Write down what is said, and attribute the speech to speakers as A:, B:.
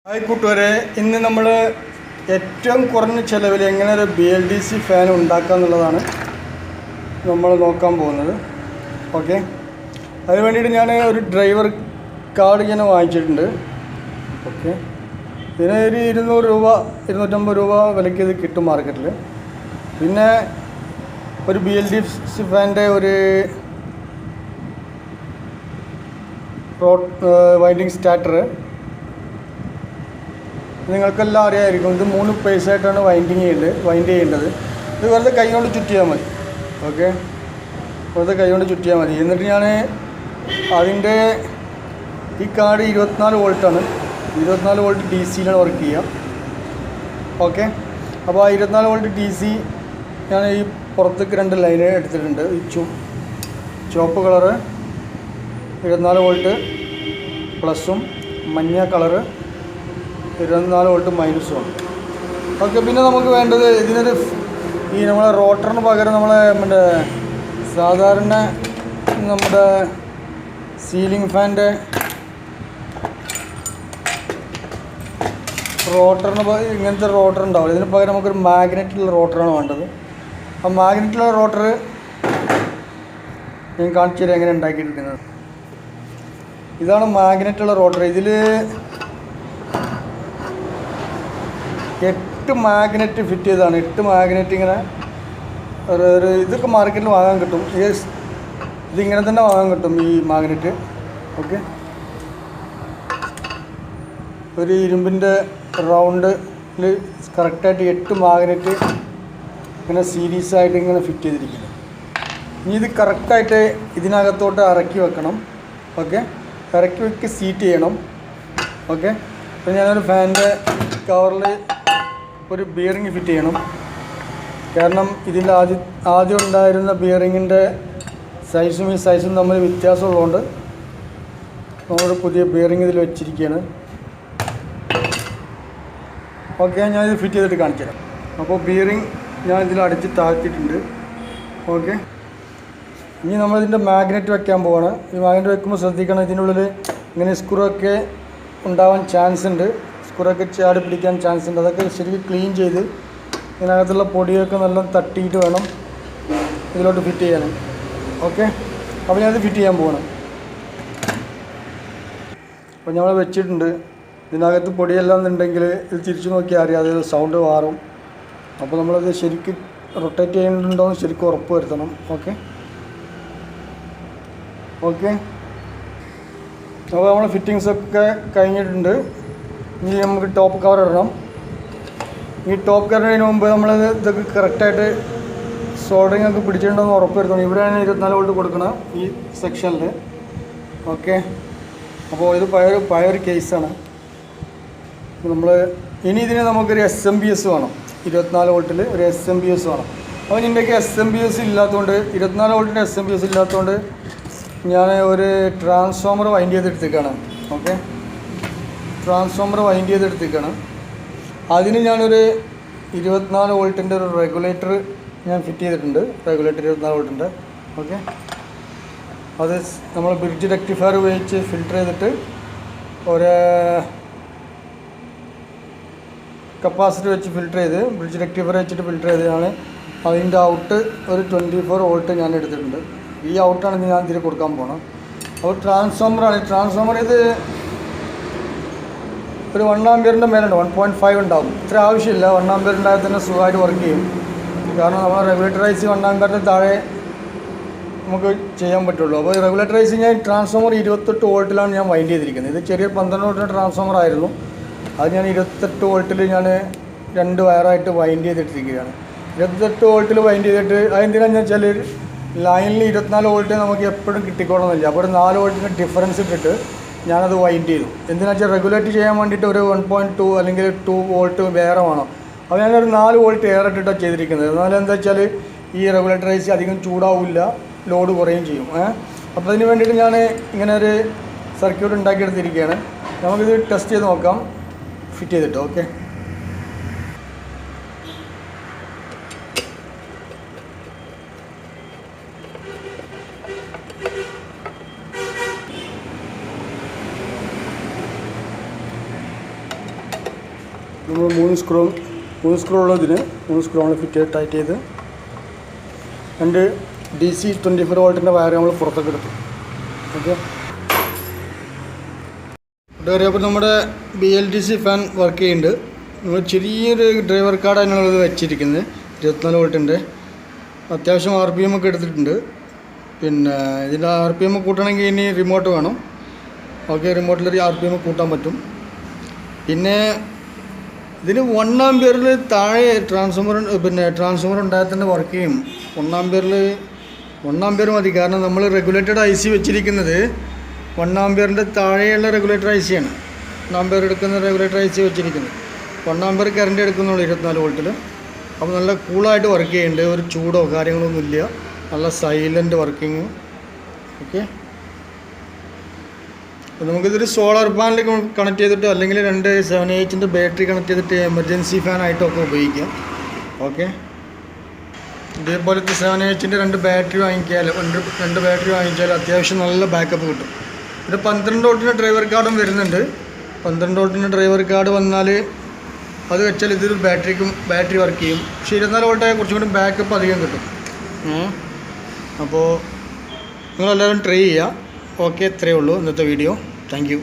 A: Hi കൂട്ടുകാരെ, ഇന്ന് നമ്മൾ ഏറ്റവും കുറഞ്ഞ ചിലവിൽ എങ്ങനെ ഒരു BLDC ഫാൻ ഉണ്ടാക്കുക എന്നുള്ളതാണ് നമ്മൾ നോക്കാൻ പോകുന്നത്. ഓക്കെ, അതിന് വേണ്ടിയിട്ട് ഞാൻ ഒരു ഡ്രൈവർ കാർഡ് ഞാൻ വാങ്ങിച്ചിട്ടുണ്ട്. ഓക്കെ, ഇതിന് ഒരു 200 രൂപ 250 രൂപ വിലയ്ക്ക് ഇത് കിട്ടും മാർക്കറ്റിൽ. പിന്നെ ഒരു BLDC ഫാനിൻ്റെ ഒരു വൈൻഡിങ് സ്റ്റാർട്ടർ നിങ്ങൾക്കെല്ലാം അറിയാമായിരിക്കും. ഇത് 3 പേഴ്സായിട്ടാണ് വൈൻഡ് ചെയ്യേണ്ടത്. ഇത് വെറുതെ കൈ കൊണ്ട് ചുറ്റിയാൽ മതി. ഓക്കെ, വെറുതെ കൈ കൊണ്ട് ചുറ്റിയാൽ മതി. എന്നിട്ട് ഞാൻ അതിൻ്റെ ഈ കാർഡ് 24 വോൾട്ടാണ്. 24 വോൾട്ട് DC-യിലാണ് വർക്ക് ചെയ്യുക. ഓക്കെ, അപ്പോൾ ആ 24 വോൾട്ട് DC ഞാൻ ഈ പുറത്തേക്ക് 2 ലൈൻ എടുത്തിട്ടുണ്ട്. ഈ ചുവപ്പ് കളറ് 24 വോൾട്ട് പ്ലസും മഞ്ഞ കളറ് 24 വോൾട്ട് മൈനസുമാണ്. ഓക്കെ, പിന്നെ നമുക്ക് വേണ്ടത് ഇതിനൊരു ഈ നമ്മളെ റോട്ടറിന് പകരം നമ്മളെ സാധാരണ നമ്മുടെ സീലിംഗ് ഫാൻ്റെ റോട്ടറിന് ഇങ്ങനത്തെ റോട്ടർ ഉണ്ടാവില്ല. ഇതിന് പകരം നമുക്കൊരു മാഗ്നറ്റുള്ള റോട്ടറാണ് വേണ്ടത്. ആ മാഗ്നറ്റുള്ള റോട്ടർ ഞാൻ കാണിച്ചു തരാം എങ്ങനെ ഉണ്ടാക്കിയിരിക്കുന്നത്. ഇതാണ് മാഗ്നറ്റുള്ള റോട്ടർ. ഇതിൽ 8 മാഗ്നറ്റ് ഫിറ്റ് ചെയ്തതാണ്. 8 മാഗ്നറ്റ് ഇങ്ങനെ ഒരു ഇതൊക്കെ മാർക്കറ്റിൽ വാങ്ങാൻ കിട്ടും. ഇതിങ്ങനെ തന്നെ വാങ്ങാൻ കിട്ടും ഈ മാഗ്നറ്റ്. ഓക്കെ, ഒരു ഇരുമ്പിൻ്റെ റൗണ്ടിൽ കറക്റ്റായിട്ട് 8 മാഗ്നറ്റ് ഇങ്ങനെ സീരീസായിട്ട് ഇങ്ങനെ ഫിറ്റ് ചെയ്തിരിക്കുന്നു. ഇനി ഇത് കറക്റ്റായിട്ട് ഇതിനകത്തോട്ട് ഇറക്കി വെക്കണം. ഓക്കെ, ഇറക്കി വെക്ക് സീറ്റ് ചെയ്യണം. ഓക്കെ, അപ്പോൾ ഞാനൊരു ഫാനിൻ്റെ കവറിൽ ഒരു ബിയറിങ് ഫിറ്റ് ചെയ്യണം. കാരണം ഇതിൻ്റെ ആദ്യം ഉണ്ടായിരുന്ന ബിയറിങ്ങിൻ്റെ സൈസും ഈ സൈസും തമ്മിൽ വ്യത്യാസമുള്ളതുകൊണ്ട് നമ്മൾ പുതിയ ബിയറിങ് ഇതിൽ വെച്ചിരിക്കുകയാണ്. ഓക്കെ, ഞാനിത് ഫിറ്റ് ചെയ്തിട്ട് കാണിച്ചു തരാം. അപ്പോൾ ബിയറിങ് ഞാൻ ഇതിൽ അടിച്ച് താഴ്ത്തിയിട്ടുണ്ട്. ഓക്കെ, ഇനി നമ്മളിതിൻ്റെ മാഗ്നറ്റ് വെക്കാൻ പോവാണ്. ഈ മാഗ്നറ്റ് വെക്കുമ്പോൾ ശ്രദ്ധിക്കണം, ഇതിനുള്ളിൽ ഇങ്ങനെ സ്ക്രൂ ഒക്കെ ഉണ്ടാവാൻ ചാൻസ് ഉണ്ട്. സ്ക്രൂയൊക്കെ ചാടി പിടിക്കാൻ ചാൻസ് ഉണ്ട്. അതൊക്കെ ശരിക്കും ക്ലീൻ ചെയ്ത് ഇതിനകത്തുള്ള പൊടിയൊക്കെ നല്ല തട്ടിയിട്ട് വേണം ഇതിലോട്ട് ഫിറ്റ് ചെയ്യാൻ. ഓക്കെ, അപ്പോൾ ഞാനത് ഫിറ്റ് ചെയ്യാൻ പോവാണ്. അപ്പോൾ നമ്മൾ വെച്ചിട്ടുണ്ട്. ഇതിനകത്ത് പൊടിയെല്ലാം ഉണ്ടെങ്കിൽ ഇത് തിരിച്ചു നോക്കിയാൽ അറിയാം, അത് സൗണ്ട് മാറും. അപ്പോൾ നമ്മളത് ശരിക്കും റൊട്ടേറ്റ് ചെയ്യുന്നുണ്ടോ എന്ന് ശരിക്കും ഉറപ്പ് വരുത്തണം. ഓക്കെ ഓക്കെ അപ്പോൾ നമ്മൾ ഫിറ്റിങ്സൊക്കെ കഴിഞ്ഞിട്ടുണ്ട്. ഇനി നമുക്ക് ടോപ്പ് കവർ ഇടണം. ഈ ടോപ്പ് കവറിന് മുമ്പ് നമ്മൾ ഇതൊക്കെ കറക്റ്റായിട്ട് സോൾഡറിങ് ഒക്കെ പിടിച്ചിട്ടുണ്ടോയെന്ന് ഉറപ്പ് വരുത്തണം. ഇവിടെയാണ് 24 വോൾട്ട് കൊടുക്കണം ഈ സെക്ഷനിൽ. ഓക്കെ, അപ്പോൾ ഇത് പഴയൊരു കേസാണ്. നമ്മൾ ഇനി ഇതിന് നമുക്കൊരു SMBS വേണം. 24 വോൾട്ടിൽ ഒരു SMBS വേണം. അപ്പോൾ ഇതിൻ്റെയൊക്കെ SMBS ഇല്ലാത്തതുകൊണ്ട് 24 വോൾട്ടിൻ്റെ SMBS ഇല്ലാത്തതുകൊണ്ട് ഞാൻ ഒരു ട്രാൻസ്ഫോമർ വൈൻഡ് ചെയ്തെടുത്തേക്കാണ്. ഓക്കെ, ട്രാൻസ്ഫോമർ വൈൻഡ് ചെയ്തെടുത്തേക്കാണ്. അതിന് ഞാനൊരു 24 വോൾട്ടിൻ്റെ ഒരു റെഗുലേറ്റർ ഞാൻ ഫിറ്റ് ചെയ്തിട്ടുണ്ട്. റെഗുലേറ്റർ 24 വോൾട്ടിൻ്റെ. ഓക്കെ, അത് നമ്മൾ ബ്രിഡ്ജ് റെക്ടിഫയർ ഉപയോഗിച്ച് ഫിൽറ്റർ ചെയ്തിട്ട് ഒരു കപ്പാസിറ്റി വെച്ച് ഫിൽറ്റർ ചെയ്ത് ബ്രിഡ്ജ് റെക്ടിഫയർ വെച്ചിട്ട് ഫിൽറ്റർ ചെയ്തതാണ്. അതിൻ്റെ ഔട്ട് ഒരു 24 വോൾട്ട് ഞാൻ എടുത്തിട്ടുണ്ട്. ഈ ഔട്ടാണ് ഞാൻ ഇതിൽ കൊടുക്കാൻ പോകണം. അപ്പോൾ ട്രാൻസ്ഫോമറാണ്. ട്രാൻസ്ഫോമർ ഇത് ഒരു 1 ആമ്പിയറിൻ്റെ മേലുണ്ട്. 1.5 ഉണ്ടാവും. ഇത്ര ആവശ്യമില്ല. 1 ആമ്പിയർ ഉണ്ടായാൽ തന്നെ സുഖമായിട്ട് വർക്ക് ചെയ്യും. കാരണം നമ്മൾ റെഗുലേറ്ററൈസ് 1 ആമ്പിയറിന് താഴെ നമുക്ക് ചെയ്യാൻ പറ്റുള്ളൂ. അപ്പോൾ റെഗുലേറ്ററൈസ് ഞാൻ ട്രാൻസ്ഫോമർ 28 വോൾട്ടിലാണ് ഞാൻ വൈൻഡ് ചെയ്തിരിക്കുന്നത്. ഇത് ചെറിയ 12 വോൾട്ടിൻ്റെ ട്രാൻസ്ഫോമർ ആയിരുന്നു. അത് ഞാൻ 28 വോൾട്ടിൽ ഞാൻ 2 വയറായിട്ട് വൈൻഡ് ചെയ്തിട്ടിരിക്കുകയാണ്. 28 വോൾട്ടിൽ വൈൻഡ് ചെയ്തിട്ട് അതെന്തിനാണെന്ന് വെച്ചാൽ ലൈനിൽ 24 വോൾട്ട് നമുക്ക് എപ്പോഴും കിട്ടിക്കോണമെന്നില്ല. അപ്പോൾ ഒരു 4 വോൾട്ടിൻ്റെ ഡിഫറൻസ് ഇട്ടിട്ട് ഞാനത് വൈൻഡ് ചെയ്തു. എന്തിനാ വെച്ചാൽ റെഗുലേറ്റ് ചെയ്യാൻ വേണ്ടിയിട്ട് ഒരു 1.2 അല്ലെങ്കിൽ 2 വോൾട്ട് വേറെ വേണം. അപ്പോൾ ഞാനൊരു 4 വോൾട്ട് ഏറെ ഇട്ടിട്ടാണ് ചെയ്തിരിക്കുന്നത്. എന്നാലും എന്താ വെച്ചാൽ ഈ റെഗുലേറ്ററൈസ് അധികം ചൂടാവില്ല, ലോഡ് കുറയുകയും ചെയ്യും. അപ്പോൾ അതിന് വേണ്ടിയിട്ട് ഞാൻ ഇങ്ങനെ ഒരു സർക്യൂട്ട് ഉണ്ടാക്കിയെടുത്തിരിക്കുകയാണ്. നമുക്കിത് ടെസ്റ്റ് ചെയ്ത് നോക്കാം ഫിറ്റ് ചെയ്തിട്ട്. ഓക്കെ, നമ്മൾ 3 സ്ക്രൂ ഉള്ളതിന് 3 സ്ക്രൂ നമ്മൾ ടൈറ്റ് ചെയ്ത് 2 DC 24 വോൾട്ടിൻ്റെ വയർ നമ്മൾ പുറത്തേക്ക് എടുത്തു. ഓക്കെ, അപ്പോൾ നമ്മുടെ BLDC ഫാൻ വർക്ക് ചെയ്യുന്നുണ്ട്. നമ്മൾ ചെറിയൊരു ഡ്രൈവർ കാർഡ് അതിനുള്ളത് വെച്ചിരിക്കുന്നത് 24 വോൾട്ടിൻ്റെ. അത്യാവശ്യം RPM ഒക്കെ എടുത്തിട്ടുണ്ട്. പിന്നെ ഇതിൻ്റെ RPM കൂട്ടണമെങ്കിൽ ഇനി റിമോട്ട് വേണം. ഓക്കെ, റിമോട്ടിലൊരു RPM കൂട്ടാൻ പറ്റും. പിന്നെ ഇതിന് 1 ആമ്പിയറിൽ താഴെ ട്രാൻസ്ഫോമർ ഉണ്ടായാൽ തന്നെ വർക്ക് ചെയ്യും. 1 ആമ്പിയർ മതി. കാരണം നമ്മൾ റെഗുലേറ്റഡ് IC വെച്ചിരിക്കുന്നത് 1 ആമ്പിയറിൻ്റെ താഴെയുള്ള റെഗുലേറ്റർ IC ആണ്. 1 ആമ്പിയർ എടുക്കുന്ന റെഗുലേറ്റർ IC വെച്ചിരിക്കുന്നത്. 1 ആമ്പിയർ കറണ്ട് എടുക്കുന്നുള്ളൂ 24 വോൾട്ടിൽ. അപ്പോൾ നല്ല കൂളായിട്ട് വർക്ക് ചെയ്യുന്നുണ്ട്. ഒരു ചൂടോ കാര്യങ്ങളൊന്നും ഇല്ല. നല്ല സൈലൻ്റ് വർക്കിങ്. ഓക്കെ, നമുക്കിതൊരു സോളാർ പാനൽ കണക്ട് ചെയ്തിട്ട് അല്ലെങ്കിൽ 2 7Hൻ്റെ ബാറ്ററി കണക്ട് ചെയ്തിട്ട് എമർജൻസി ഫാനായിട്ടൊക്കെ ഉപയോഗിക്കാം. ഓക്കെ, ഇതേപോലത്തെ 7Hൻ്റെ 2 ബാറ്ററി വാങ്ങിക്കാൽ 2 ബാറ്ററി വാങ്ങിച്ചാൽ അത്യാവശ്യം നല്ല ബാക്കപ്പ് കിട്ടും. പിന്നെ 12 വോൾട്ടിൻ്റെ ഡ്രൈവർ കാർഡും വരുന്നുണ്ട്. 12 വോൾട്ടിൻ്റെ ഡ്രൈവർ കാർഡ് വന്നാൽ അത് വെച്ചാൽ ഇതൊരു ബാറ്ററി വർക്ക് ചെയ്യും. പക്ഷേ 24 വോൾട്ടായ കുറച്ചും കൂടി ബാക്കപ്പ് അധികം കിട്ടും. അപ്പോൾ നിങ്ങളെല്ലാവരും ട്രൈ ചെയ്യുക. ഓക്കെ, ഇത്രയേ ഉള്ളൂ ഇന്നത്തെ വീഡിയോ. Thank you.